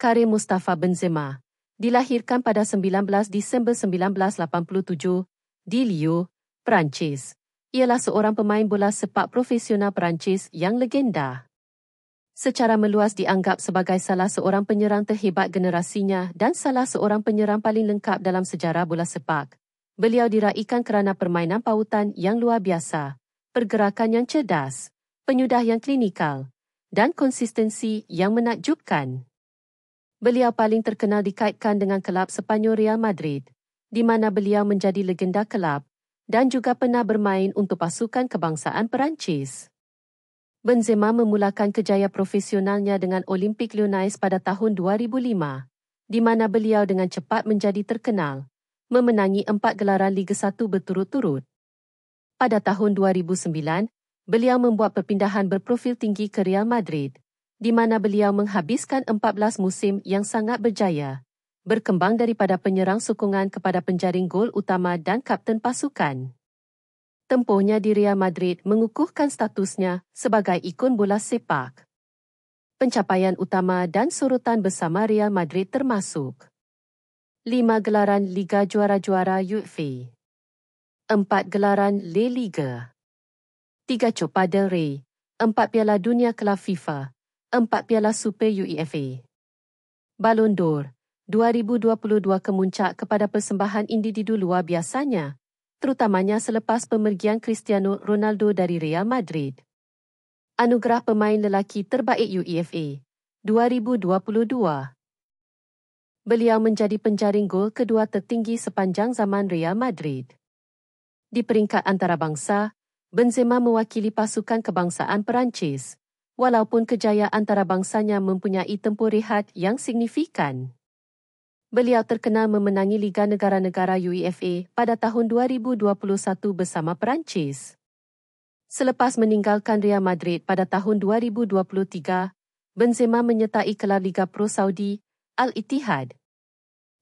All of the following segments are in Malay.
Karim Mustafa Benzema, dilahirkan pada 19 Disember 1987 di Lyon, Perancis. Ialah seorang pemain bola sepak profesional Perancis yang legenda. Secara meluas dianggap sebagai salah seorang penyerang terhebat generasinya dan salah seorang penyerang paling lengkap dalam sejarah bola sepak. Beliau diraikan kerana permainan pautan yang luar biasa, pergerakan yang cerdas, penyudah yang klinikal, dan konsistensi yang menakjubkan. Beliau paling terkenal dikaitkan dengan kelab Sepanyol Real Madrid, di mana beliau menjadi legenda kelab dan juga pernah bermain untuk pasukan kebangsaan Perancis. Benzema memulakan kejayaan profesionalnya dengan Olympique Lyonnais pada tahun 2005, di mana beliau dengan cepat menjadi terkenal, memenangi 4 gelaran Liga 1 berturut-turut. Pada tahun 2009, beliau membuat perpindahan berprofil tinggi ke Real Madrid, di mana beliau menghabiskan 14 musim yang sangat berjaya, berkembang daripada penyerang sokongan kepada penjaring gol utama dan kapten pasukan. Tempohnya di Real Madrid mengukuhkan statusnya sebagai ikon bola sepak. Pencapaian utama dan sorotan bersama Real Madrid termasuk 5 gelaran Liga Juara-Juara UEFA, 4 gelaran La Liga, 3 Copa del Rey, 4 Piala Dunia Kelab FIFA, 4 Piala Super UEFA. Ballon d'Or 2022 kemuncak kepada persembahan individu luar biasanya, terutamanya selepas pemergian Cristiano Ronaldo dari Real Madrid. Anugerah pemain lelaki terbaik UEFA 2022. Beliau menjadi penjaring gol kedua tertinggi sepanjang zaman Real Madrid. Di peringkat antarabangsa, Benzema mewakili pasukan kebangsaan Perancis, walaupun kejayaan antarabangsanya mempunyai tempoh rehat yang signifikan. Beliau terkenal memenangi Liga Negara-Negara UEFA pada tahun 2021 bersama Perancis. Selepas meninggalkan Real Madrid pada tahun 2023, Benzema menyertai kelab Liga Pro Saudi, Al-Ittihad.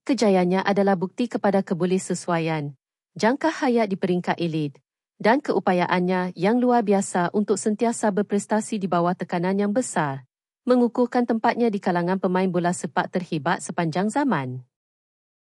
Kejayaannya adalah bukti kepada kebolehsesuaian, jangka hayat di peringkat elit, dan keupayaannya yang luar biasa untuk sentiasa berprestasi di bawah tekanan yang besar, mengukuhkan tempatnya di kalangan pemain bola sepak terhebat sepanjang zaman.